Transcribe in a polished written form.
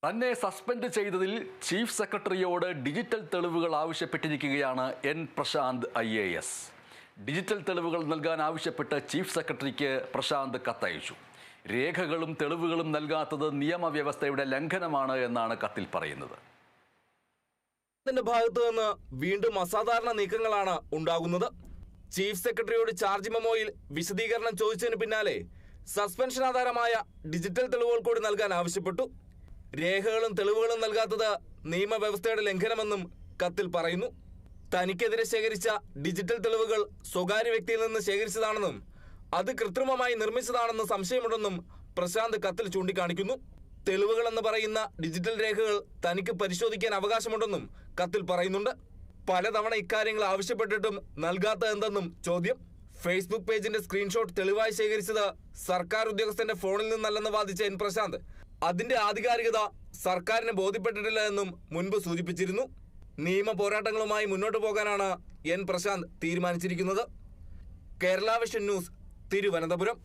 തന്നെ സസ്പെൻഡ് ചെയ്തതിൽ chief സെക്രട്ടറിയോട് digital തെളിവുകൾ ആവശ്യപ്പെട്ടിരിക്കുകയാണ് എൻ പ്രശാന്ത് IAS. ഡിജിറ്റൽ തെളിവുകൾ നൽകാൻ ആവശ്യപ്പെട്ട് ചീഫ് സെക്രട്ടറിക്ക് പ്രശാന്ത് കത്തയച്ചു. രേഖകളും തെളിവുകളും നൽകാത്തത് നിയമവ്യവസ്ഥയുടെ ലംഘനമാണ് എന്നാണ് കത്തിൽ പറയുന്നത്. ഭാഗത്തു നിന്ന് വീണ്ടും അസാധാരണ നീക്കങ്ങളാണ് ഉണ്ടാകുന്നത്. ചീഫ് സെക്രട്ടറിയോട് ചാർജ് മെമ്മോയിൽ വിശദീകരണം ചോദിച്ചതിന് പിന്നാലെ സസ്പെൻഷൻ ആധാരമായ ഡിജിറ്റൽ തെളിവുകൾ കൂടി നൽകാൻ ആവശ്യപ്പെട്ടു. രേഖകളും തെളിവുകളും നൽകാത്തത് നിയമവ്യവസ്ഥയുടെ ലംഘനമെന്നും കത്തിൽ പറയുന്നു. തനിക്കെതിരെ ശേഖരിച്ച ഡിജിറ്റൽ തെളിവുകൾ സ്വകാര്യ വ്യക്തിയിൽ നിന്ന് ശേഖരിച്ചതാണെന്നും അത് കൃത്രിമമായി നിർമ്മിച്ചതാണെന്ന് സംശയമുണ്ടെന്നും പ്രശാന്ത് കത്തിൽ ചൂണ്ടിക്കാണിക്കുന്നു. തെളിവുകൾ എന്ന് പറയുന്ന ഡിജിറ്റൽ രേഖകൾ തനിക്ക് പരിശോധിക്കാൻ അവകാശമുണ്ടെന്നും കത്തിൽ പറയുന്നുണ്ട്. പലതവണ ഇക്കാര്യങ്ങൾ ആവശ്യപ്പെട്ടിട്ടും നൽകാത്ത എന്തെന്നും ചോദ്യം. ഫേസ്ബുക്ക് പേജിന്റെ സ്ക്രീൻഷോട്ട് തെളിവായി ശേഖരിച്ചത് സർക്കാർ ഉദ്യോഗസ്ഥന്റെ ഫോണിൽ നിന്നല്ലെന്ന് വാദിച്ച എൻ പ്രശാന്ത് അതിന്റെ ആധികാരികത സർക്കാരിന് ബോധ്യപ്പെട്ടിട്ടില്ല എന്നും മുൻപ് സൂചിപ്പിച്ചിരുന്നു. നിയമ പോരാട്ടങ്ങളുമായി മുന്നോട്ട് പോകാനാണ് എൻ പ്രശാന്ത് തീരുമാനിച്ചിരിക്കുന്നത്. Kerala vision news, Thiruvananthapuram.